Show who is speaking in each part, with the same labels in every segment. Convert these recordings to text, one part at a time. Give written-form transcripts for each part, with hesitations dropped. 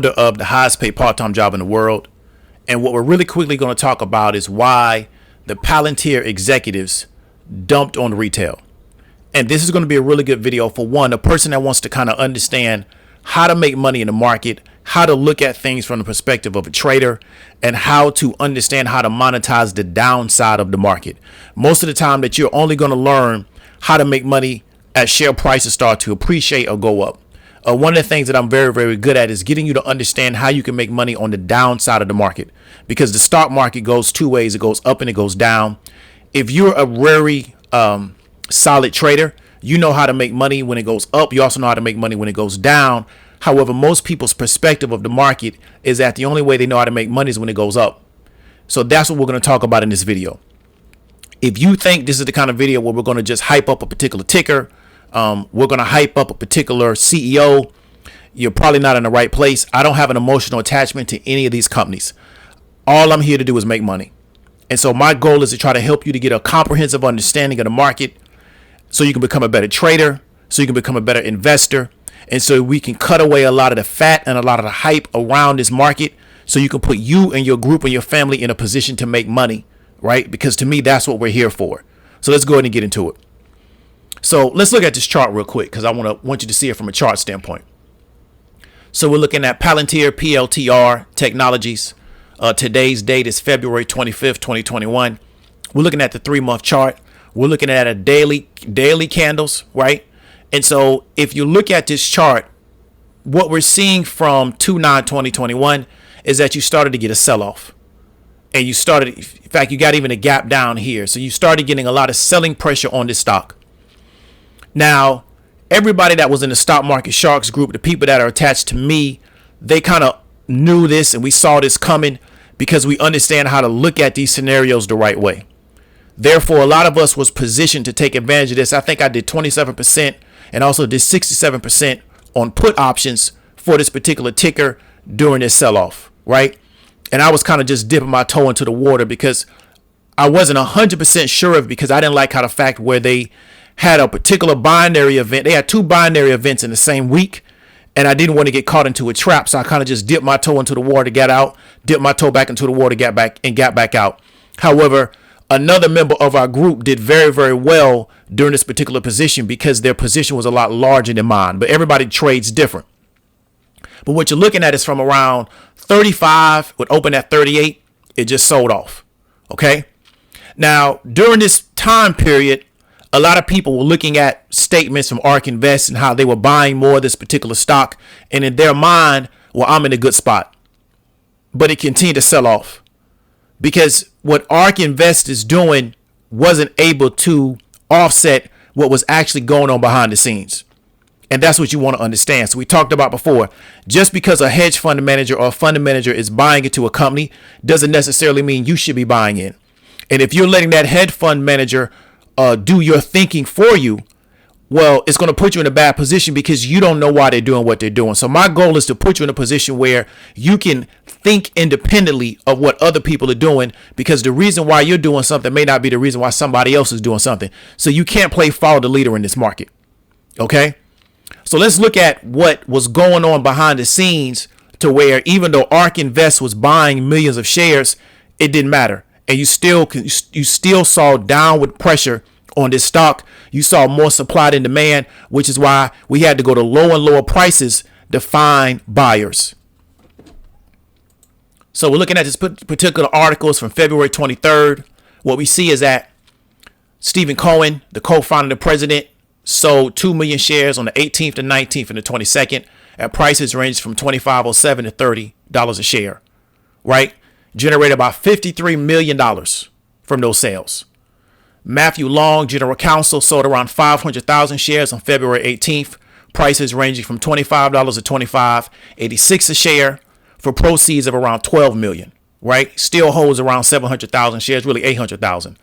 Speaker 1: Of the highest paid part-time job in the world. And what we're really quickly going to talk about is why the Palantir executives dumped on retail. And this is going to be a really good video for one, a person that wants to kind of understand how to make money in the market, how to look at things from the perspective of a trader, and how to understand how to monetize the downside of the market. Most of the time that you're only going to learn how to make money as share prices start to appreciate or go up. One of the things that I'm very, very good at is getting you to understand how you can make money on the downside of the market, because the stock market goes two ways. It goes up and it goes down. If you're a very solid trader, you know how to make money when it goes up. You also know how to make money when it goes down. However, most people's perspective of the market is that the only way they know how to make money is when it goes up. So that's what we're going to talk about in this video. If you think this is the kind of video where we're going to just hype up a particular ticker, we're going to hype up a particular CEO, you're probably not in the right place. I don't have an emotional attachment to any of these companies. All I'm here to do is make money. And so my goal is to try to help you to get a comprehensive understanding of the market so you can become a better trader, so you can become a better investor, and so we can cut away a lot of the fat and a lot of the hype around this market so you can put you and your group and your family in a position to make money, right? Because to me, that's what we're here for. So let's go ahead and get into it. So let's look at this chart real quick because I want you to see it from a chart standpoint. So we're looking at Palantir, PLTR Technologies. Today's date is February 25th, 2021. We're looking at the 3-month chart. We're looking at a daily candles, right? And so if you look at this chart, what we're seeing from 2/9/2021 is that you started to get a sell-off. And you started, in fact, you got even a gap down here. So you started getting a lot of selling pressure on this stock. Now, everybody that was in the Stock Market Sharks group, the people that are attached to me, they kind of knew this and we saw this coming because we understand how to look at these scenarios the right way. Therefore, a lot of us was positioned to take advantage of this. I think I did 27% and also did 67% on put options for this particular ticker during this sell-off, right? And I was kind of just dipping my toe into the water because I wasn't 100% sure of it because I didn't like how the fact where they had a particular binary event. They had two binary events in the same week, and I didn't want to get caught into a trap. So I kind of just dipped my toe into the water, got out, dipped my toe back into the water, got back out. However, another member of our group did very, very well during this particular position because their position was a lot larger than mine. But everybody trades different. But what you're looking at is from around 35, would open at 38, it just sold off. Okay. Now, during this time period, a lot of people were looking at statements from ARK Invest and how they were buying more of this particular stock. And in their mind, well, I'm in a good spot. But it continued to sell off because what ARK Invest is doing wasn't able to offset what was actually going on behind the scenes. And that's what you want to understand. So we talked about before, just because a hedge fund manager or a fund manager is buying into a company doesn't necessarily mean you should be buying in. And if you're letting that hedge fund manager do your thinking for you, well, it's going to put you in a bad position because you don't know why they're doing what they're doing. So my goal is to put you in a position where you can think independently of what other people are doing, because the reason why you're doing something may not be the reason why somebody else is doing something. So you can't play follow the leader in this market. Okay. So let's look at what was going on behind the scenes to where even though ARK Invest was buying millions of shares, it didn't matter. And you still saw downward pressure on this stock. You saw more supply than demand, which is why we had to go to lower and lower prices to find buyers. So we're looking at this particular article is from February 23rd. What we see is that Stephen Cohen, the co-founder and president, sold 2 million shares on the 18th, the 19th, and the 22nd at prices ranged from $25.07 to $30 a share, right? Generated about $53 million from those sales. Matthew Long, general counsel, sold around 500,000 shares on February 18th. Prices ranging from $25 to $25.86 a share for proceeds of around $12 million, right? Still holds around 700,000 shares, really 800,000.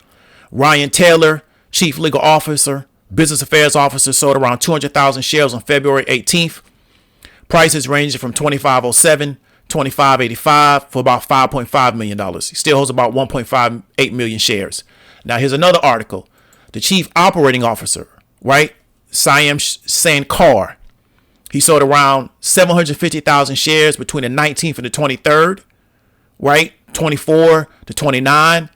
Speaker 1: Ryan Taylor, chief legal officer, business affairs officer, sold around 200,000 shares on February 18th. Prices ranging from $25.07 $25.85 for about $5.5 million. He still holds about 1.58 million shares. Now, here's another article. The chief operating officer, right? Siam Sankar. He sold around 750,000 shares between the 19th and the 23rd, right? 24 to 29.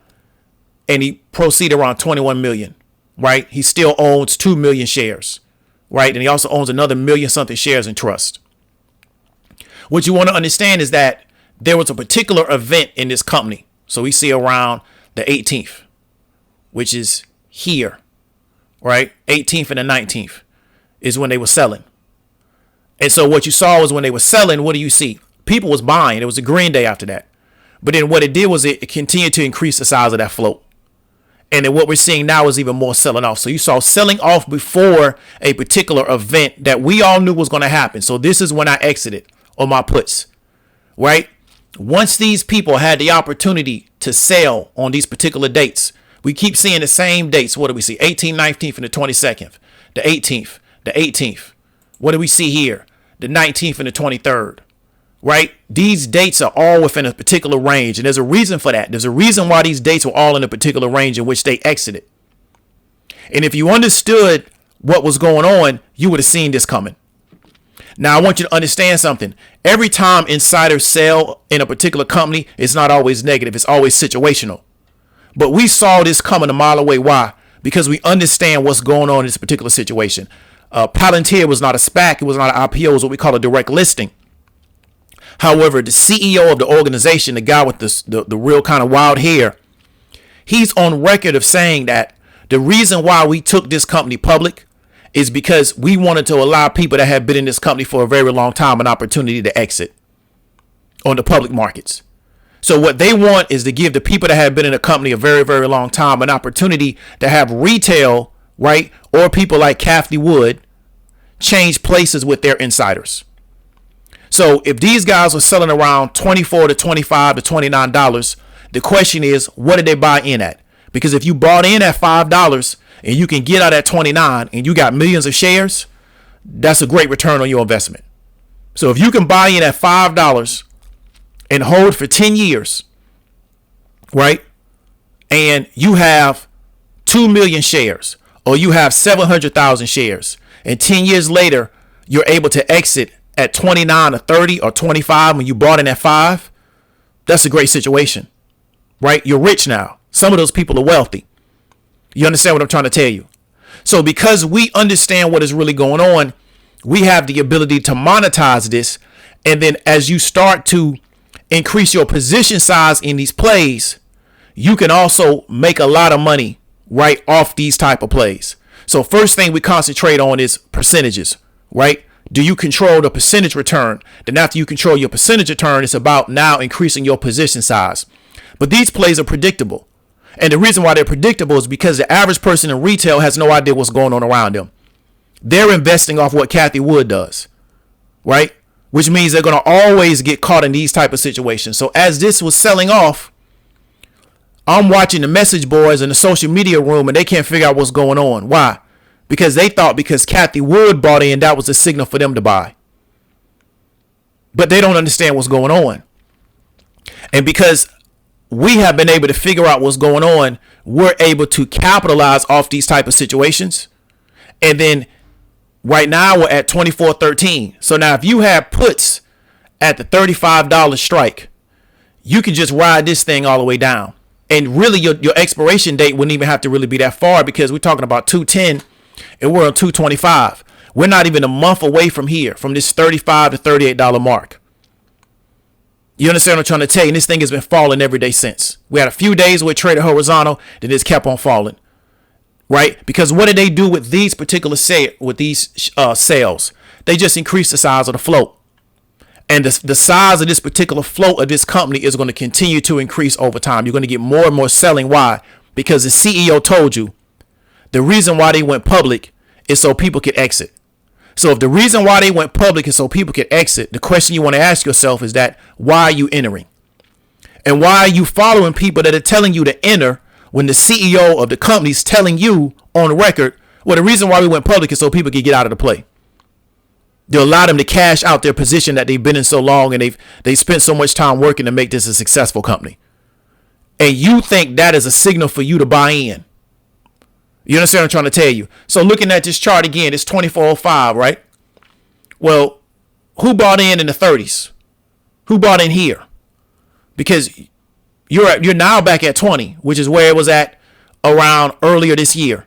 Speaker 1: And he proceeded around 21 million, right? He still owns 2 million shares, right? And he also owns another million something shares in trust. What you want to understand is that there was a particular event in this company. So we see around the 18th, which is here, right? 18th and the 19th is when they were selling. And so what you saw was when they were selling, what do you see? People was buying. It was a green day after that. But then what it did was it continued to increase the size of that float. And then what we're seeing now is even more selling off. So you saw selling off before a particular event that we all knew was going to happen. So this is when I exited on my puts, right? Once these people had the opportunity to sell on these particular dates, we keep seeing the same dates. What do we see? 18th, 19th, and the 22nd, the 18th, the 18th. What do we see here? The 19th and the 23rd, right? These dates are all within a particular range. And there's a reason for that. There's a reason why these dates were all in a particular range in which they exited. And if you understood what was going on, you would have seen this coming. Now, I want you to understand something. Every time insiders sell in a particular company, it's not always negative. It's always situational. But we saw this coming a mile away. Why? Because we understand what's going on in this particular situation. Palantir was not a SPAC. It was not an IPO. It was what we call a direct listing. However, the CEO of the organization, the guy with the real kind of wild hair, he's on record of saying that the reason why we took this company public is because we wanted to allow people that have been in this company for a very long time an opportunity to exit on the public markets. So what they want is to give the people that have been in a company a very, very long time an opportunity to have retail, right? Or people like Cathie Wood change places with their insiders. So if these guys are selling around $24 to $25 to $29, the question is, what did they buy in at? Because if you bought in at $5 and you can get out at 29 and you got millions of shares, that's a great return on your investment. So if you can buy in at $5 and hold for 10 years, right? And you have 2 million shares or you have 700,000 shares and 10 years later, you're able to exit at 29 or 30 or 25 when you bought in at 5. That's a great situation, right? You're rich now. Some of those people are wealthy. You understand what I'm trying to tell you? So because we understand what is really going on, we have the ability to monetize this. And then as you start to increase your position size in these plays, you can also make a lot of money right off these type of plays. So first thing we concentrate on is percentages, right? Do you control the percentage return? Then after you control your percentage return, it's about now increasing your position size. But these plays are predictable. And the reason why they're predictable is because the average person in retail has no idea what's going on around them. They're investing off what Cathie Wood does, right? Which means they're going to always get caught in these type of situations. So as this was selling off, I'm watching the message boards in the social media room and they can't figure out what's going on. Why? Because they thought because Cathie Wood bought in, that was a signal for them to buy. But they don't understand what's going on. And because we have been able to figure out what's going on, we're able to capitalize off these type of situations. And then right now we're at 24.13. So now if you have puts at the $35 strike, you can just ride this thing all the way down. And really your expiration date wouldn't even have to really be that far because we're talking about 210 and we're on 225. We're not even a month away from here, from this $35 to $38 mark. You understand what I'm trying to tell you? And this thing has been falling every day since. We had a few days where it traded horizontal, then it's kept on falling, right? Because what did they do with these particular sales? They just increased the size of the float. And the size of this particular float of this company is going to continue to increase over time. You're going to get more and more selling. Why? Because the CEO told you the reason why they went public is so people could exit. So if the reason why they went public is so people could exit, the question you want to ask yourself is that why are you entering? And why are you following people that are telling you to enter when the CEO of the company is telling you on record, well, the reason why we went public is so people could get out of the play. They'll allow them to cash out their position that they've been in so long and they spent so much time working to make this a successful company. And you think that is a signal for you to buy in. You understand what I'm trying to tell you? So looking at this chart again, it's 2405, right? Well, who bought in the 30s? Who bought in here? Because you're now back at 20, which is where it was at around earlier this year.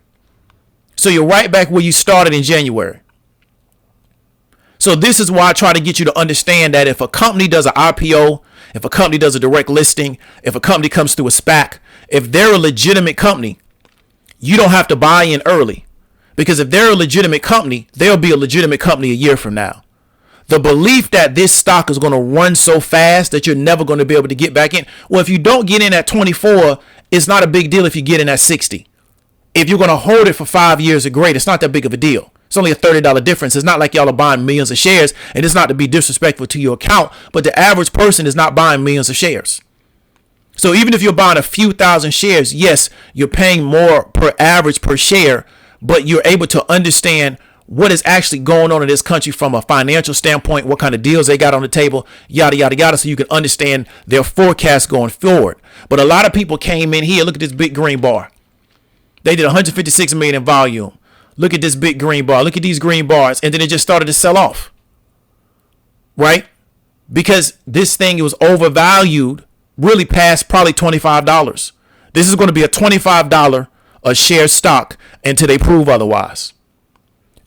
Speaker 1: So you're right back where you started in January. So this is why I try to get you to understand that if a company does an IPO, if a company does a direct listing, if a company comes through a SPAC, if they're a legitimate company, you don't have to buy in early. Because if they're a legitimate company, they'll be a legitimate company a year from now. The belief that this stock is going to run so fast that you're never going to be able to get back in. Well, if you don't get in at 24, it's not a big deal if you get in at 60. If you're going to hold it for 5 years or great, it's not that big of a deal. It's only a $30 difference. It's not like y'all are buying millions of shares, and it's not to be disrespectful to your account, but the average person is not buying millions of shares. So even if you're buying a few thousand shares, yes, you're paying more per average per share, but you're able to understand what is actually going on in this country from a financial standpoint, what kind of deals they got on the table, yada, yada, yada, so you can understand their forecast going forward. But a lot of people came in here. Look at this big green bar. They did 156 million in volume. Look at this big green bar. Look at these green bars. And then it just started to sell off. Right? Because this thing, it was overvalued really past probably $25. This is going to be a $25 a share stock until they prove otherwise.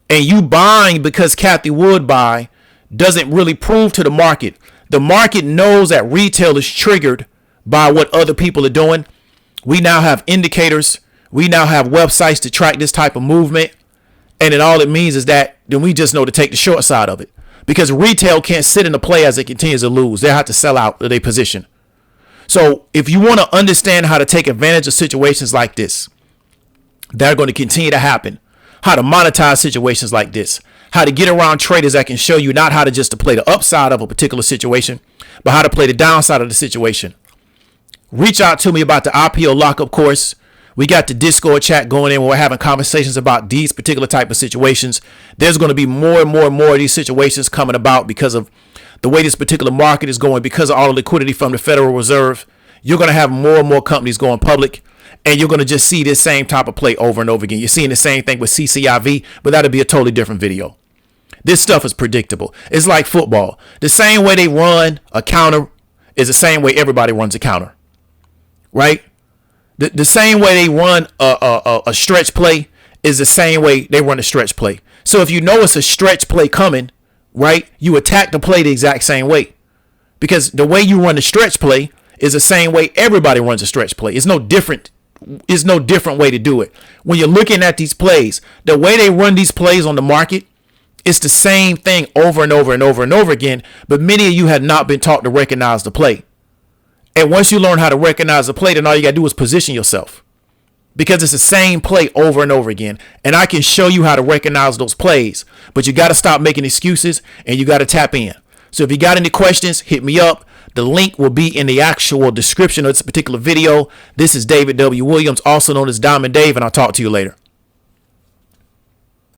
Speaker 1: And you buying because Kathy would buy doesn't really prove to the market. The market knows that retail is triggered by what other people are doing. We now have indicators. We now have websites to track this type of movement. And then all it means is that then we just know to take the short side of it. Because retail can't sit in the play as it continues to lose. They have to sell out of their position. So if you want to understand how to take advantage of situations like this, that are going to continue to happen, how to monetize situations like this, how to get around traders that can show you not how to just to play the upside of a particular situation, but how to play the downside of the situation. Reach out to me about the IPO lockup course. We got the Discord chat going in where we're having conversations about these particular type of situations. There's going to be more and more and more of these situations coming about because of the way this particular market is going, because of all the liquidity from the Federal Reserve. You're going to have more and more companies going public, and you're going to just see this same type of play over and over again. You're seeing the same thing with CCIV, but that'll be a totally different video. This stuff is predictable. It's like football. The same way they run a counter is the same way everybody runs a counter, right? The same way they run a stretch play is the same way they run a stretch play. So if you know it's a stretch play coming, right, you attack the play the exact same way. Because the way you run the stretch play is the same way everybody runs a stretch play. It's no different. It's no different way to do it. When you're looking at these plays, the way they run these plays on the market, it's the same thing over and over and over and over again. But many of you have not been taught to recognize the play. And once you learn how to recognize the play, then all you got to do is position yourself. Because it's the same play over and over again. And I can show you how to recognize those plays. But you got to stop making excuses and you got to tap in. So if you got any questions, hit me up. The link will be in the actual description of this particular video. This is David W. Williams, also known as Diamond Dave, and I'll talk to you later.